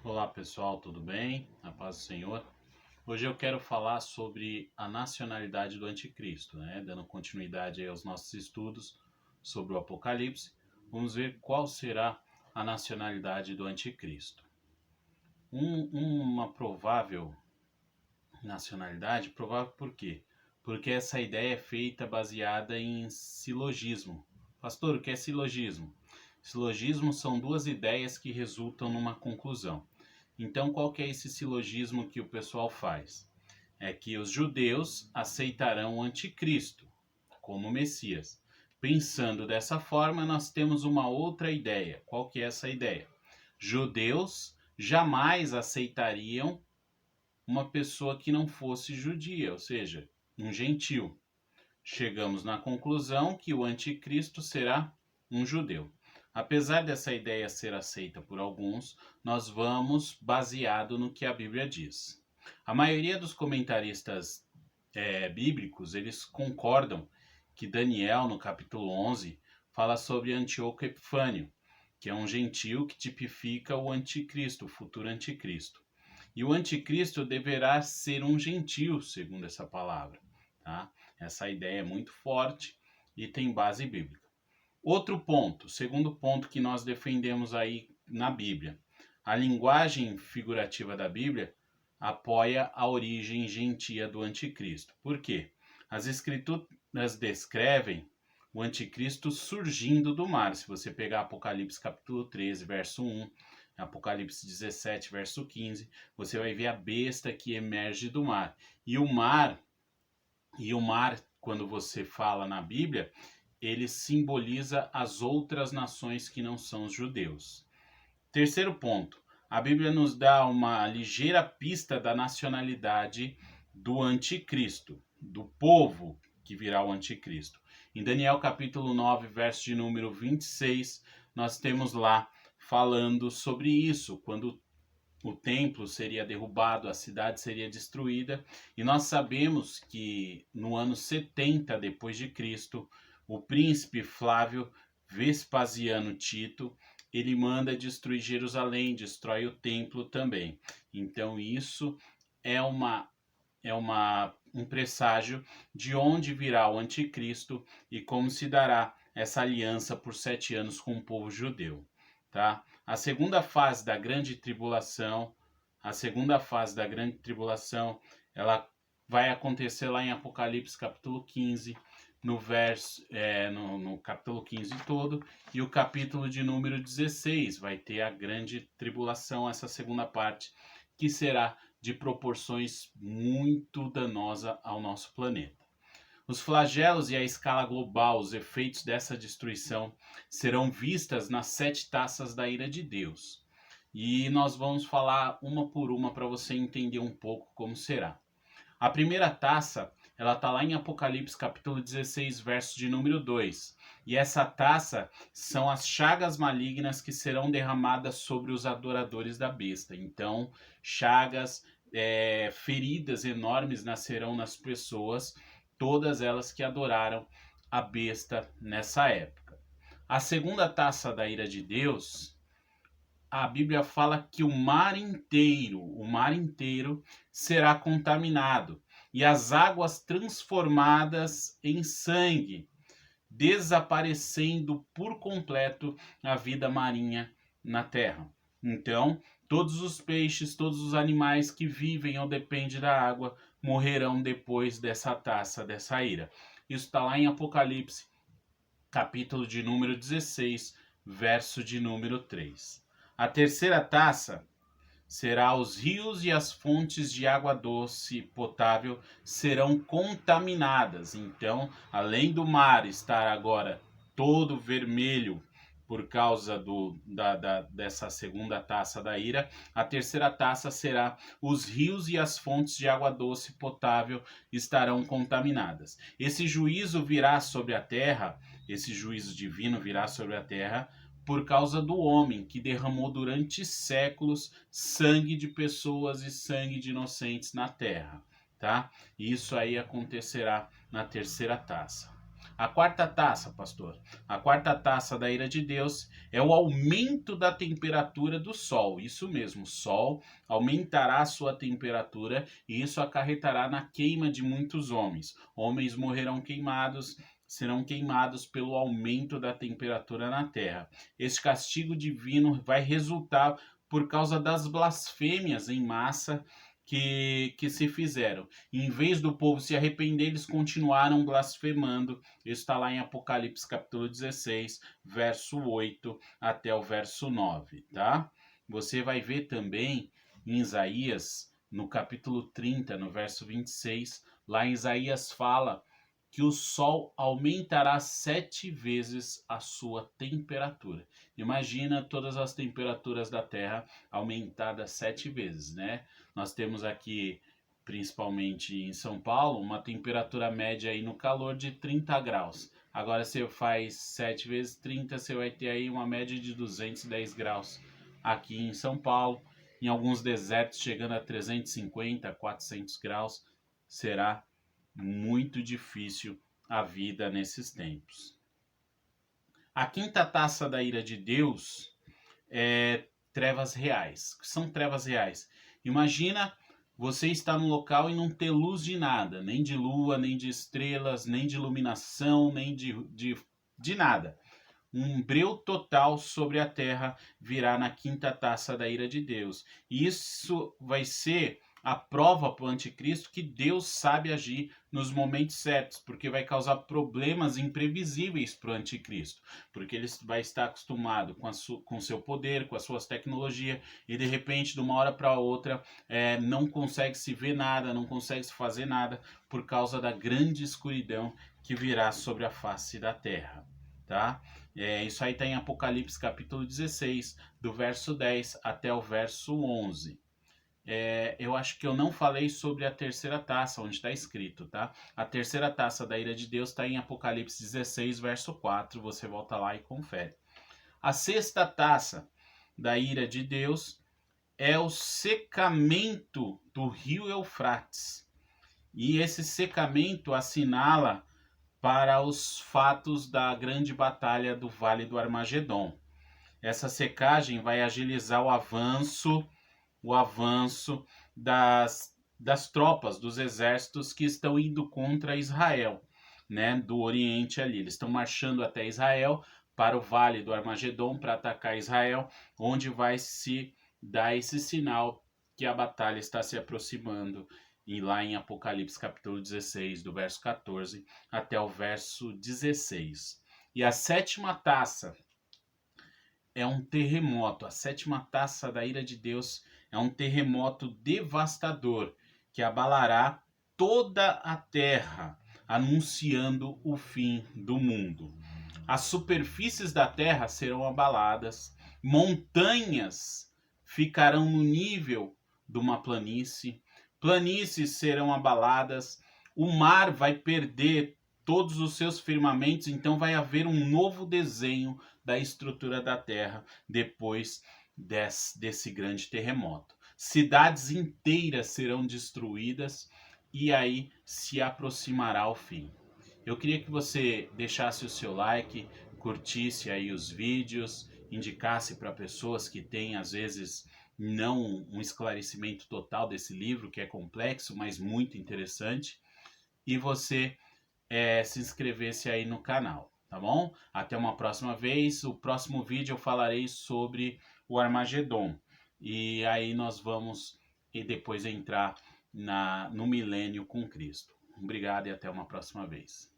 Olá pessoal, tudo bem? A paz do Senhor. Hoje eu quero falar sobre a nacionalidade do anticristo, né? Dando continuidade aí aos nossos estudos sobre o Apocalipse. Vamos ver qual será a nacionalidade do anticristo. Uma provável nacionalidade, provável por quê? Porque essa ideia é feita baseada em silogismo. Pastor, o que é silogismo? Silogismo são duas ideias que resultam numa conclusão. Então, qual que é esse silogismo que o pessoal faz? É que os judeus aceitarão o anticristo como Messias. Pensando dessa forma, nós temos uma outra ideia. Qual que é essa ideia? Judeus jamais aceitariam uma pessoa que não fosse judia, ou seja, um gentil. Chegamos na conclusão que o anticristo será um judeu. Apesar dessa ideia ser aceita por alguns, nós vamos baseado no que a Bíblia diz. A maioria dos comentaristas bíblicos, eles concordam que Daniel, no capítulo 11, fala sobre Antíoco Epifânio, que é um gentil que tipifica o anticristo, o futuro anticristo. E o anticristo deverá ser um gentil, segundo essa palavra. Tá? Essa ideia é muito forte e tem base bíblica. Outro ponto, segundo ponto que nós defendemos aí na Bíblia. A linguagem figurativa da Bíblia apoia a origem gentia do anticristo. Por quê? As escrituras descrevem o anticristo surgindo do mar. Se você pegar Apocalipse capítulo 13, verso 1, Apocalipse 17, verso 15, você vai ver a besta que emerge do mar. E o mar, quando você fala na Bíblia, ele simboliza as outras nações que não são os judeus. Terceiro ponto, a Bíblia nos dá uma ligeira pista da nacionalidade do anticristo, do povo que virá o anticristo. Em Daniel capítulo 9, verso de número 26, nós temos lá falando sobre isso, quando o templo seria derrubado, a cidade seria destruída, e nós sabemos que no ano 70 depois de Cristo, o príncipe Flávio Vespasiano Tito, ele manda destruir Jerusalém, destrói o templo também. Então isso é um presságio de onde virá o anticristo e como se dará essa aliança por 7 anos com o povo judeu. Tá? A segunda fase da grande tribulação, ela vai acontecer lá em Apocalipse capítulo 15, no capítulo 15 todo, e o capítulo de número 16 vai ter a grande tribulação, essa segunda parte, que será de proporções muito danosa ao nosso planeta. Os flagelos e a escala global, os efeitos dessa destruição, serão vistas nas 7 taças da ira de Deus. E nós vamos falar uma por uma para você entender um pouco como será. A primeira taça, ela está lá em Apocalipse capítulo 16, verso de número 2. E essa taça são as chagas malignas que serão derramadas sobre os adoradores da besta. Então, chagas, feridas enormes nascerão nas pessoas, todas elas que adoraram a besta nessa época. A segunda taça da ira de Deus, a Bíblia fala que o mar inteiro será contaminado e as águas transformadas em sangue, desaparecendo por completo a vida marinha na terra. Então, todos os peixes, todos os animais que vivem ou dependem da água morrerão depois dessa taça, dessa ira. Isso está lá em Apocalipse, capítulo de número 16, verso de número 3. A terceira taça será os rios e as fontes de água doce potável serão contaminadas. Então, além do mar estar agora todo vermelho por causa dessa segunda taça da ira, a terceira taça será os rios e as fontes de água doce potável estarão contaminadas. Esse juízo virá sobre a terra, esse juízo divino virá sobre a terra por causa do homem que derramou durante séculos sangue de pessoas e sangue de inocentes na terra, tá? E isso aí acontecerá na terceira taça. A quarta taça, pastor, a quarta taça da ira de Deus é o aumento da temperatura do sol. Isso mesmo, o sol aumentará a sua temperatura e isso acarretará na queima de muitos homens. Homens morrerão queimados, serão queimados pelo aumento da temperatura na terra. Este castigo divino vai resultar por causa das blasfêmias em massa que se fizeram. E em vez do povo se arrepender, eles continuaram blasfemando. Isso está lá em Apocalipse capítulo 16, verso 8 até o verso 9, tá? Você vai ver também em Isaías, no capítulo 30, no verso 26, lá em Isaías fala que o sol aumentará 7 vezes a sua temperatura. Imagina todas as temperaturas da Terra aumentadas 7 vezes, né? Nós temos aqui, principalmente em São Paulo, uma temperatura média aí no calor de 30 graus. Agora você faz 7 vezes 30, você vai ter aí uma média de 210 graus aqui em São Paulo. Em alguns desertos chegando a 350, 400 graus, será muito difícil a vida nesses tempos. A quinta taça da ira de Deus é trevas reais. O que são trevas reais? Imagina você estar num local e não ter luz de nada, nem de lua, nem de estrelas, nem de iluminação, nem de nada. Um breu total sobre a terra virá na quinta taça da ira de Deus. E isso vai ser a prova para o anticristo que Deus sabe agir nos momentos certos, porque vai causar problemas imprevisíveis para o anticristo, porque ele vai estar acostumado com seu poder, com as suas tecnologias, e de repente, de uma hora para outra, não consegue se ver nada, não consegue se fazer nada, por causa da grande escuridão que virá sobre a face da terra, tá? Isso aí está em Apocalipse capítulo 16, do verso 10 até o verso 11. Eu acho que eu não falei sobre a terceira taça, onde está escrito, tá? A terceira taça da ira de Deus está em Apocalipse 16, verso 4. Você volta lá e confere. A sexta taça da ira de Deus é o secamento do rio Eufrates. E esse secamento assinala para os fatos da grande batalha do Vale do Armagedon. Essa secagem vai agilizar o avanço das tropas, dos exércitos que estão indo contra Israel, né, do Oriente ali. Eles estão marchando até Israel, para o Vale do Armagedon, para atacar Israel, onde vai se dar esse sinal que a batalha está se aproximando. E lá em Apocalipse capítulo 16, do verso 14 até o verso 16. E a sétima taça é um terremoto. A sétima taça da ira de Deus é um terremoto devastador que abalará toda a terra, anunciando o fim do mundo. As superfícies da terra serão abaladas, montanhas ficarão no nível de uma planície, planícies serão abaladas, o mar vai perder todos os seus firmamentos, então vai haver um novo desenho da estrutura da Terra depois desse grande terremoto. Cidades inteiras serão destruídas e aí se aproximará o fim. Eu queria que você deixasse o seu like, curtisse aí os vídeos, indicasse para pessoas que têm às vezes não um esclarecimento total desse livro, que é complexo, mas muito interessante, e você se inscrevesse aí no canal, tá bom? Até uma próxima vez. O próximo vídeo eu falarei sobre o Armagedon. E aí nós vamos depois entrar no milênio com Cristo. Obrigado e até uma próxima vez.